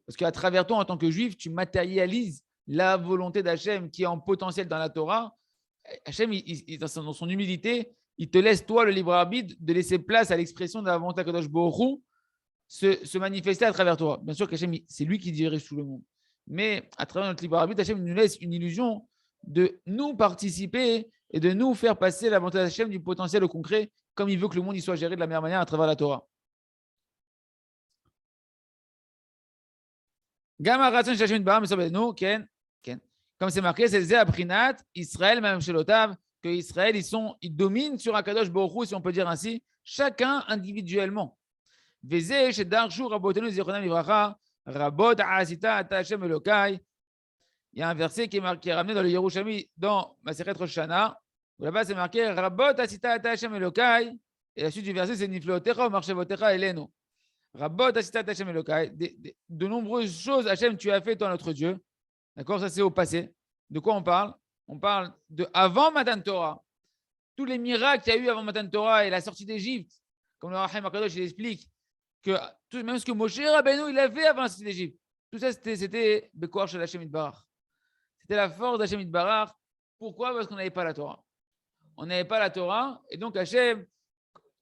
Parce qu'à travers toi en tant que juif, tu matérialises la volonté d'Hachem qui est en potentiel dans la Torah. Hachem, dans son humilité, il te laisse toi le libre arbitre de laisser place à l'expression de la volonté de Kadosh Baruch Hu se manifester à travers toi. Bien sûr qu'Hachem, c'est lui qui dirige tout le monde. Mais à travers notre libre arbitre, Hachem nous laisse une illusion de nous participer et de nous faire passer la volonté d'Hachem du potentiel au concret, comme il veut que le monde y soit géré de la meilleure manière à travers la Torah. Gama Ratson Shashim Baram Sobenu, Ken, Ken. Comme c'est marqué, c'est Zé Abrinat, Israël, même chez l'Otav, que Israël, ils dominent sur Akadosh Baruch Hu, si on peut dire ainsi, chacun individuellement. Vezé, chez Darshu, Rabotenu, Zichronam Livracha, Rabot, Asita, Ata Hashem Elokai. Il y a un verset qui est ramené dans le Yerushalmi, dans Maseret Rosh Hashanah, où là-bas c'est marqué Rabot, Asita, Ata Hashem Elokai. Et la suite du verset, c'est Nifleotecha, Marchevotecha, Elenu. Rabot, Asita, Ata Hashem Elokai. De nombreuses choses, Hashem, tu as fait, toi, notre Dieu. D'accord, ça c'est au passé. De quoi on parle? On parle de avant Matan Torah. Tous les miracles qu'il y a eu avant Matan Torah et la sortie d'Égypte, comme le Rachem Akadosh il explique, que même ce que Moshe Rabbeinu il a fait avant la sortie d'Égypte, tout ça c'était Bekoar Shel Hashem Yitbarach. C'était la force d'Hashem Yitbarach. Pourquoi? Parce qu'on n'avait pas la Torah. On n'avait pas la Torah, et donc Hashem,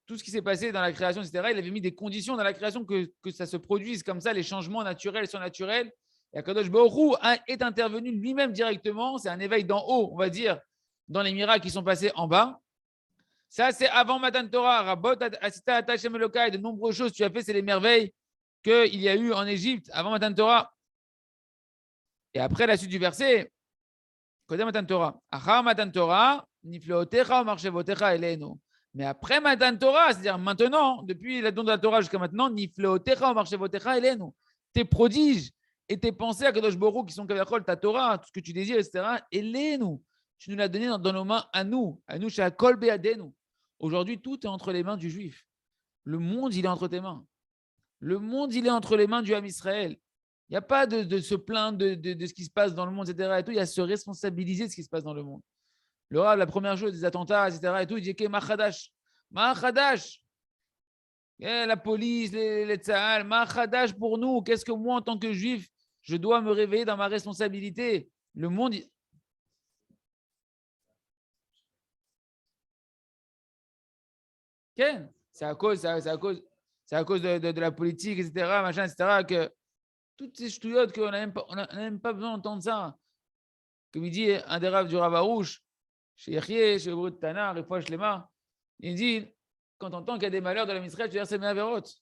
tout ce qui s'est passé dans la création, etc., il avait mis des conditions dans la création que ça se produise comme ça, les changements naturels, surnaturels. Et Akadosh Baruch Hu est intervenu lui-même directement. C'est un éveil d'en haut, on va dire, dans les miracles qui sont passés en bas. Ça, c'est avant Matan Torah. Rabot, Asita, Hashem Elokai, de nombreuses choses tu as fait, c'est les merveilles qu'il y a eu en Égypte avant Matan Torah. Et après, la suite du verset, Kodem Matan Torah. Achar Matan Torah, Nifleotecha, Marchevotecha, Elenu. Mais après Matan Torah, c'est-à-dire maintenant, depuis la don de la Torah jusqu'à maintenant, Nifleotecha, Marchevotecha, Elenu. Tes prodiges et tes pensées à Kadosh Baruch qui sont Kavachol, ta Torah, tout ce que tu désires, etc. Elenu. Tu nous l'as donné dans nos mains à nous chez Akol Beadenu. Aujourd'hui, tout est entre les mains du juif. Le monde, il est entre tes mains. Le monde, il est entre les mains du Ham Israël. Il n'y a pas de se plaindre de ce qui se passe dans le monde, etc. Et tout. Il y a se responsabiliser de ce qui se passe dans le monde. Le Rav, la première chose, des attentats, etc. Et tout, il dit que Mahadash. La police, les tzahal, Mahadash pour nous. Qu'est-ce que moi, en tant que juif, je dois me réveiller dans ma responsabilité? Le monde. C'est à cause de la politique, etc., machin, etc., que toutes ces ch'touillottes qu'on n'a même pas besoin d'entendre ça. Comme il dit un des raves du Rav Arouche, chez Yechie, chez Brut Tanar, et Poche Lema, il dit quand on entend qu'il y a des malheurs de la Misraël, tu vas dire c'est mes avérotes.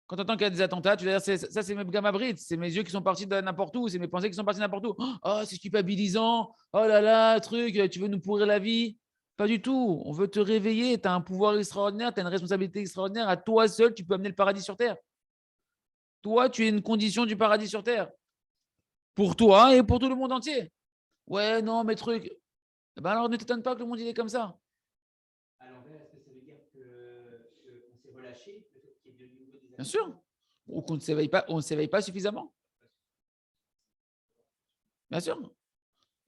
Quand on entend qu'il y a des attentats, tu vas dire ça c'est mes gamabrit, c'est mes yeux qui sont partis de n'importe où, c'est mes pensées qui sont parties n'importe où. Oh, c'est culpabilisant, oh là là, truc, tu veux nous pourrir la vie. Pas du tout. On veut te réveiller. Tu as un pouvoir extraordinaire, tu as une responsabilité extraordinaire. À toi seul, tu peux amener le paradis sur terre. Toi, tu es une condition du paradis sur terre. Pour toi et pour tout le monde entier. Ouais, non, mes trucs. Ben alors, ne t'étonne pas que le monde il est comme ça. À l'envers, est-ce que ça veut dire qu'on s'est relâché, peut-être qu'il y a de nouveau des Bien sûr. Ou qu'on ne s'éveille pas suffisamment. Bien sûr.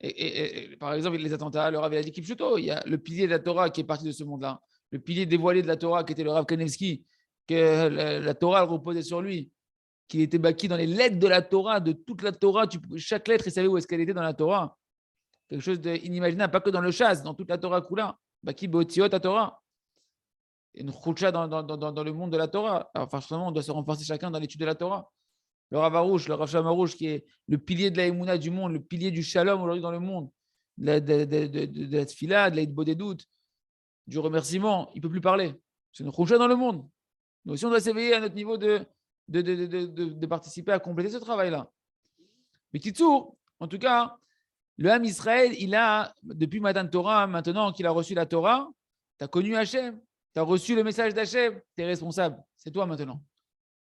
Et par exemple, les attentats, le Rav il a dit Kipchuto, il y a le pilier de la Torah qui est parti de ce monde-là, le pilier dévoilé de la Torah qui était le Rav Kanevski, que la Torah reposait sur lui, qu'il était bâti dans les lettres de la Torah, de toute la Torah, chaque lettre, il savait où est-ce qu'elle était dans la Torah. Quelque chose d'inimaginable, pas que dans le chasse, dans toute la Torah Kula, baki beotziot la Torah. Une choucha dans le monde de la Torah. Alors, forcément, on doit se renforcer chacun dans l'étude de la Torah. Le Rav Arouche, le Rav Shalom Arouche, qui est le pilier de la Emouna du monde, le pilier du Shalom aujourd'hui dans le monde, de la Tfila, de l'Aïd Bodédout, du remerciement, il ne peut plus parler. C'est une choucha dans le monde. Nous aussi, on doit s'éveiller à notre niveau de participer à compléter ce travail-là. Mais Kitsour, en tout cas, le Ham Israël, il a, depuis Matan Torah, maintenant qu'il a reçu la Torah, tu as connu Hachem, tu as reçu le message d'Hachem, tu es responsable. C'est toi maintenant.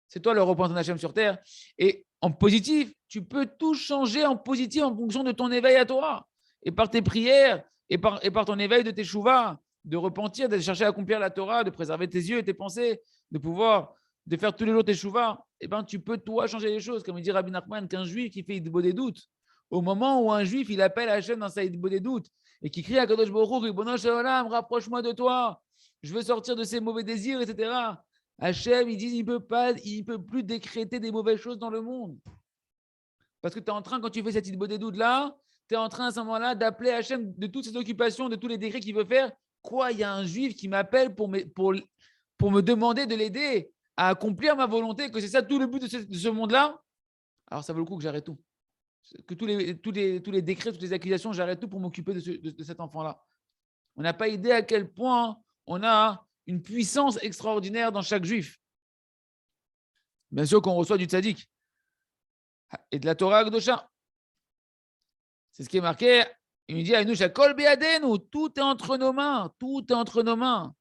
C'est toi le représentant d'Hachem sur terre. Et en positif, tu peux tout changer en positif en fonction de ton éveil à Torah. Et par tes prières, et par ton éveil de tes chouvas, de repentir, de chercher à accomplir la Torah, de préserver tes yeux et tes pensées, de faire tous les jours tes chouvas, et ben tu peux toi changer les choses. Comme il dit Rabbi Nachman, qu'un juif qui fait Idbo des doutes, au moment où un juif il appelle Hachem dans sa Idbo des doutes et qui crie à Kadosh Baruch Hu, Ribono Shel Olam, rapproche-moi de toi, je veux sortir de ces mauvais désirs, etc. Hachem, il dit il ne peut plus décréter des mauvaises choses dans le monde. Parce que tu es en train, quand tu fais cette Idbo des doutes là, tu es en train à ce moment-là d'appeler Hachem de toutes ses occupations, de tous les décrets qu'il veut faire. Quoi, il y a un juif qui m'appelle pour me demander de l'aider à accomplir ma volonté, que c'est ça tout le but de ce monde-là. Alors ça vaut le coup que j'arrête tout. Que tous les décrets, toutes les accusations, j'arrête tout pour m'occuper de cet enfant-là. On n'a pas idée à quel point on a une puissance extraordinaire dans chaque juif. Bien sûr qu'on reçoit du tzaddik. et de la Torah Akdosha. C'est ce qui est marqué. Il nous dit à nous, Shakol Beadenu, tout est entre nos mains, tout est entre nos mains.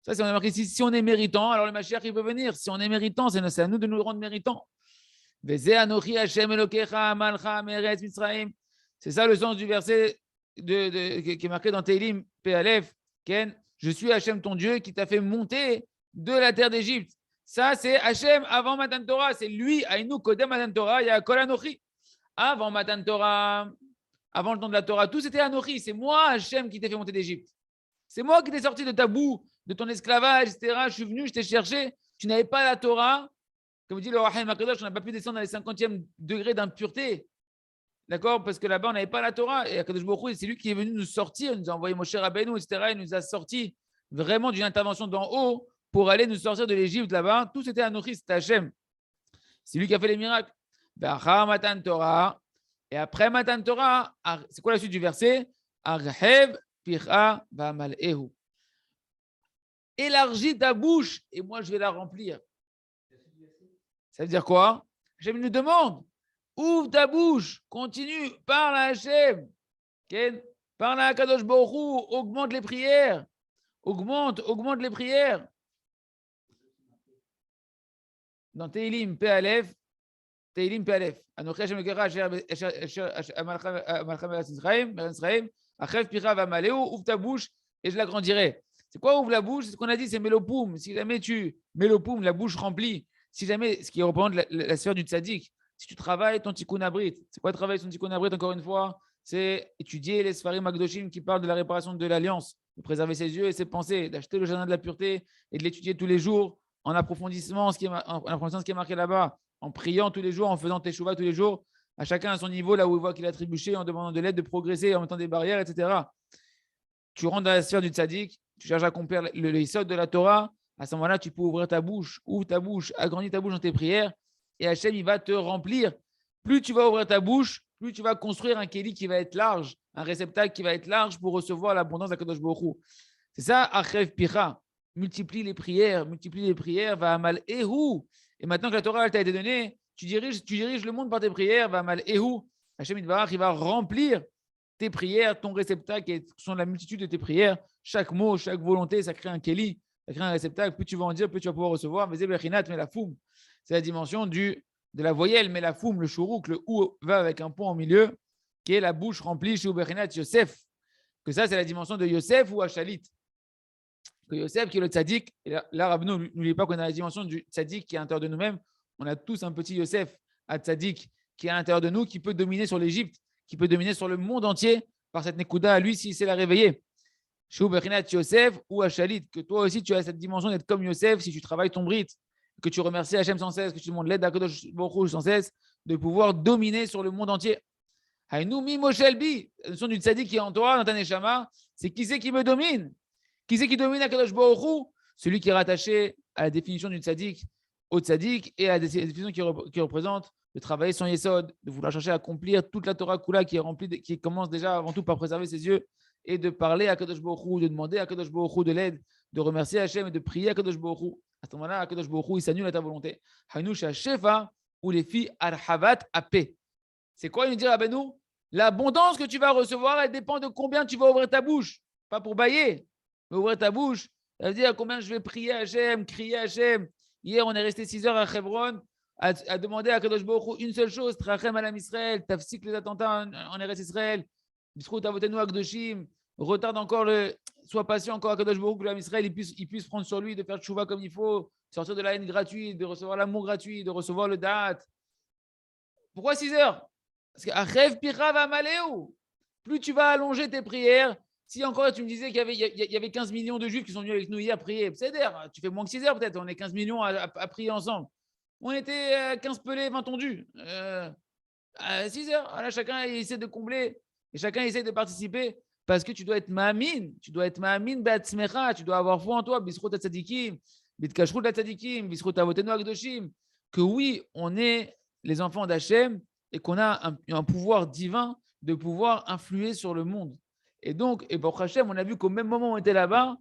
Ça, c'est marqué ici. Si on est méritant, alors le Mashiach, il peut venir. Si on est méritant, c'est à nous de nous rendre méritants. C'est ça le sens du verset qui est marqué dans Tehillim, P-Aleph, Ken, je suis Hachem ton Dieu qui t'a fait monter de la terre d'Égypte. Ça, c'est Hachem avant Matan Torah. C'est lui, Aïnou Kodem Matan Torah, il y a Kol Anochi. Avant Matan Torah, avant le temps de la Torah, tout c'était Anochi. C'est moi, Hachem, qui t'ai fait monter d'Égypte. C'est moi qui t'ai sorti de ta boue, de ton esclavage, etc. Je suis venu, je t'ai cherché. Tu n'avais pas la Torah. Comme dit le Rahim Akadosh, on n'a pas pu descendre dans les 50e degrés d'impureté. D'accord? Parce que là-bas, on n'avait pas la Torah. Et Akadosh Baruch Hu, c'est lui qui est venu nous sortir. Il nous a envoyé Moshe Rabbeinu, etc. Il nous a sortis vraiment d'une intervention d'en haut pour aller nous sortir de l'Égypte là-bas. Tout c'était Anochi, c'était Hachem. C'est lui qui a fait les miracles. Matan Torah. Et après Matan Torah, c'est quoi la suite du verset? Arhev Picha Va'amal'ehu. Élargis ta bouche et moi je vais la remplir. Ça veut dire quoi? Hachem nous demande, ouvre ta bouche, continue, parle à Hachem. Okay? Parle à Kadosh Baruch Hu, augmente les prières. Augmente les prières. Dans Tehillim, P-Aleph, Anochi Hashem Ekera, Achev Picha Va'amaleu, ouvre ta bouche et je l'agrandirai. C'est quoi ouvre la bouche? C'est ce qu'on a dit, c'est Melopoum. Si jamais tu Melopoum, la bouche remplie, si jamais, ce qui représente la sphère du tzaddik, si tu travailles ton tikkun abrit, c'est quoi travailler ton tikkun abrit encore une fois? C'est étudier les Sfarim Akdoshim qui parlent de la réparation de l'alliance, de préserver ses yeux et ses pensées, d'acheter le jardin de la pureté et de l'étudier tous les jours en approfondissant ce qui est marqué là-bas, en priant tous les jours, en faisant teshuva tous les jours, à chacun à son niveau, là où il voit qu'il a trébuché, en demandant de l'aide, de progresser, en mettant des barrières, etc. Tu rentres dans la sphère du tzaddik, tu cherches à accomplir le yesod de la Torah. À ce moment-là, tu peux ouvrir ta bouche, ouvre ta bouche, agrandis ta bouche dans tes prières et Hachem, il va te remplir. Plus tu vas ouvrir ta bouche, plus tu vas construire un kéli qui va être large, un réceptacle qui va être large pour recevoir l'abondance d'Akadosh Baruch Hu. C'est ça, Achev Picha. Multiplie les prières, va amal ehu. Et maintenant que la Torah t'a été donnée, tu diriges le monde par tes prières, va amal ehu. Hachem, il va remplir tes prières, ton réceptacle, qui sont la multitude de tes prières. Chaque mot, chaque volonté, ça crée un kéli. Ça crée un réceptacle, plus tu vas en dire, plus tu vas pouvoir recevoir. Mais la foum, c'est la dimension de la voyelle, mais la foum, le chourouk, le ou va avec un point au milieu, qui est la bouche remplie chez Uberinat Yosef. Que ça, c'est la dimension de Yosef ou Achalit. Que Yosef, qui est le tzaddik, et là, Rabbeinu, n'oubliez pas qu'on a la dimension du tzaddik qui est à l'intérieur de nous-mêmes. On a tous un petit Yosef à tzaddik qui est à l'intérieur de nous, qui peut dominer sur l'Égypte, qui peut dominer sur le monde entier par cette Nekuda à lui s'il sait la réveiller. Shou Bechinat Yosef ou Achalit, que toi aussi tu as cette dimension d'être comme Yosef si tu travailles ton brit, que tu remercies Hachem sans cesse, que tu demandes l'aide d'Akadosh Baruch Hu sans cesse, de pouvoir dominer sur le monde entier. Haïnou mi Moshelbi, la notion du tzaddik qui est en toi, dans ta neshama, c'est qui c'est qui me domine? Qui c'est qui domine Akadosh Baruch Hu? Celui qui est rattaché à la définition du tzaddik, au tzaddik, et à la définition qui représente de travailler son yesod, de vouloir chercher à accomplir toute la Torah Kula qui est remplie, qui commence déjà avant tout par préserver ses yeux et de parler à Kadosh Baruch Hu, de demander à Kadosh Baruch Hu de l'aide, de remercier Hachem et de prier à Kadosh Baruch Hu. À ce moment-là, Kadosh Baruch Hu, il s'annule à ta volonté. Hanush Shefa ou les filles Arhavat Ape. C'est quoi il nous dit Rabbeinu? L'abondance que tu vas recevoir, elle dépend de combien tu vas ouvrir ta bouche. Pas pour bailler, mais ouvrir ta bouche. Ça veut dire combien je vais prier Hachem, crier Hachem. Hier, on est resté 6 heures à Hebron à demander à Kadosh Baruch Hu une seule chose, Trachem Alam Israël, tafsik les attentats en Eretz Israël, Bisrout Avotenu Akdoshim, retarde encore sois patient encore à Kadosh Baruch Hu, que l'Am Israël il puisse prendre sur lui, de faire tchouva comme il faut, sortir de la haine gratuite, de recevoir l'amour gratuit, de recevoir le da'at. Pourquoi 6 heures? Parce que Achev Picha Va'amaleu, plus tu vas allonger tes prières. Si encore tu me disais qu'il y avait 15 millions de juifs qui sont venus avec nous hier prier, c'est-à-dire, tu fais moins que 6 heures peut-être, on est 15 millions à prier ensemble. On était 15 pelés, 20 tondus. À 6 heures, voilà, chacun essaie de combler et chacun essaie de participer parce que tu dois être ma'amin. Tu dois être ma'amin ba'atzmecha. Tu dois avoir foi en toi. Bisrot tzadikim, bitkashrut tzadikim, bisrot avotenu akdoshim. Que oui, on est les enfants d'Hachem et qu'on a un pouvoir divin de pouvoir influer sur le monde. Et donc, et pour Hachem, on a vu qu'au même moment où on était là-bas,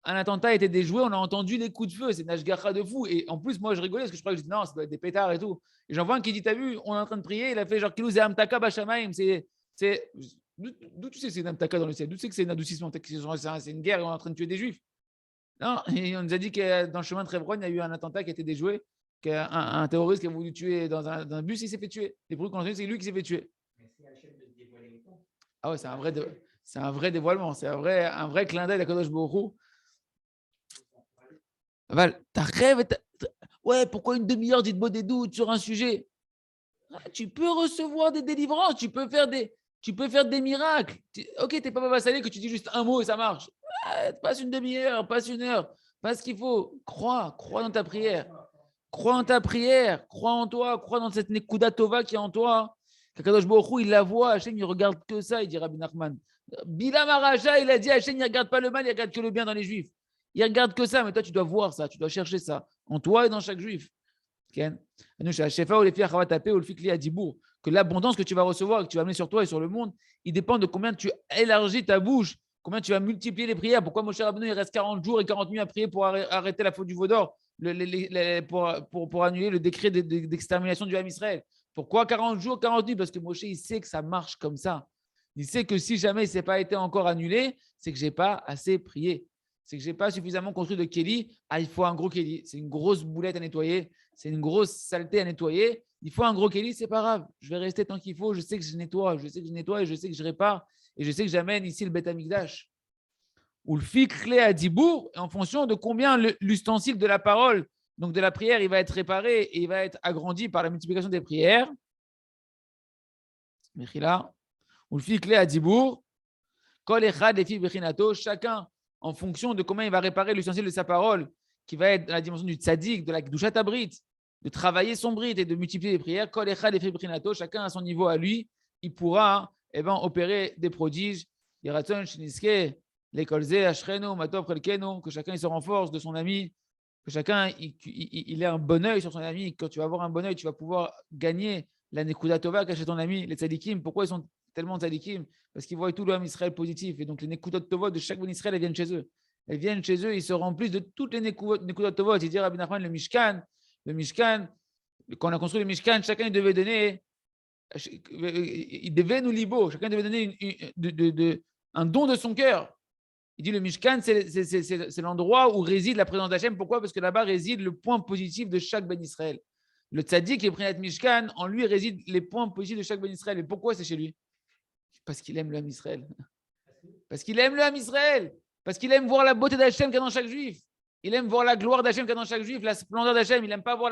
un attentat a été déjoué, on a entendu les coups de feu, c'est une ashgacha de fou. Et en plus, moi, je rigolais parce que je croyais que non, ça doit être des pétards et tout. Et j'en vois un qui dit, t'as vu, on est en train de prier, il a fait genre Kilou Amtaka Bashamaim. D'où tu sais que c'est une Amtaka dans le ciel? D'où tu sais que c'est un adoucissement? C'est une guerre et on est en train de tuer des juifs. Non, et on nous a dit que dans le chemin de Hebron, il y a eu un attentat qui a été déjoué, qu'un terroriste qui a voulu tuer dans un bus, il s'est fait tuer. Les bruits qu'on a entendus, c'est lui qui s'est fait tuer. Ah ouais, c'est un vrai dévoilement, c'est un vrai clin d'œil d'Akadosh Baruch Hu. Val, t'as rêvé, ouais, pourquoi une demi-heure dites des doutes sur un sujet? Tu peux recevoir des délivrances, tu peux faire des miracles. Ok, t'es pas Baba Salé que tu dis juste un mot et ça marche. Passe une demi-heure, passe une heure, passe ce qu'il faut. Crois dans ta prière. Crois en ta prière, crois en toi, crois dans cette Nekuda Tova qui est en toi. Kakadosh Baruch Hu, il la voit, Hachem, il regarde que ça, il dit Rabbi Nachman. Bilam Araja, il a dit Hachem, il ne regarde pas le mal, il regarde que le bien dans les juifs. Il regarde que ça, mais toi, tu dois voir ça, tu dois chercher ça, en toi et dans chaque juif. Que l'abondance que tu vas recevoir et que tu vas amener sur toi et sur le monde, il dépend de combien tu élargis ta bouche, combien tu vas multiplier les prières. Pourquoi Moshe Rabbeinu, il reste 40 jours et 40 nuits à prier pour arrêter la faute du veau d'or, pour annuler le décret d'extermination du Ham Israël? Pourquoi 40 jours, 40 nuits? Parce que Moshe, il sait que ça marche comme ça. Il sait que si jamais il ne s'est pas été encore annulé, c'est que je n'ai pas assez prié. C'est que je n'ai pas suffisamment construit de Kéli. Ah, il faut un gros Kéli. C'est une grosse boulette à nettoyer. C'est une grosse saleté à nettoyer. Il faut un gros Kéli, c'est pas grave. Je vais rester tant qu'il faut. Je sais que je nettoie. Je sais que je nettoie et je sais que je répare. Et je sais que j'amène ici le Beth Amikdash. Ou le fikle à Dibour, en fonction de combien l'ustensile de la parole, donc de la prière, il va être réparé et il va être agrandi par la multiplication des prières. Mechila. Ou le fikle à Dibour. Kol echad lefi bechinato. Chacun, en fonction de comment il va réparer l'ustensile de sa parole, qui va être dans la dimension du tzaddik, de la kedushat abrit, de travailler son brit et de multiplier les prières. Kol echad lefi bechinato. Chacun à son niveau à lui, il pourra opérer des prodiges. Yeratzon sheniske. Que chacun il se renforce de son ami, que chacun il ait un bon œil sur son ami. Quand tu vas avoir un bon œil, tu vas pouvoir gagner la Nekuda Tova qu'a chez ton ami. Les tzadikim, pourquoi ils sont tellement tzadikim? Parce qu'ils voient tout le Ham Israël positif. Et donc les Nekudot Tovot de chaque bon Israël, elles viennent chez eux. Elles viennent chez eux, ils se remplissent de toutes les Nekudot Tovot. C'est-à-dire, Rabbi Nachman, le Mishkan, quand on a construit le Mishkan, chacun devait donner, il devait nous libo, chacun devait donner un don de son cœur. Il dit le Mishkan, c'est l'endroit où réside la présence d'Hachem. Pourquoi? Parce que là-bas réside le point positif de chaque Ben Israël. Le tzaddik qui est Prinat Mishkan, en lui résident les points positifs de chaque Ben Israël. Et pourquoi c'est chez lui? Parce qu'il aime le Ham Israël. Parce qu'il aime le Ham Israël. Parce qu'il aime voir la beauté d'Hachem qu'il y a dans chaque juif. Il aime voir la gloire d'Hachem qu'il y a dans chaque juif, la splendeur d'Hachem. Il n'aime pas voir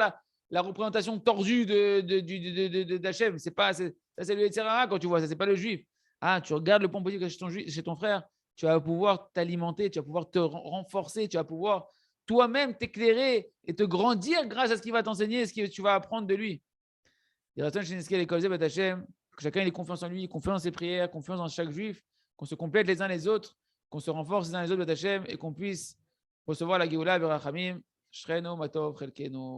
la représentation tordue d'Hachem. Ça, c'est le Yetzirah quand tu vois ça. C'est pas le juif. Ah, tu regardes le point positif chez ton frère. Tu vas pouvoir t'alimenter, tu vas pouvoir te renforcer, tu vas pouvoir toi-même t'éclairer et te grandir grâce à ce qu'il va t'enseigner, ce que tu vas apprendre de lui. Que chacun ait confiance en lui, confiance dans ses prières, confiance dans chaque juif, qu'on se complète les uns les autres, qu'on se renforce les uns les autres et qu'on puisse recevoir la Géoula, Berachamim, Shreno, Matov, Chelkeno.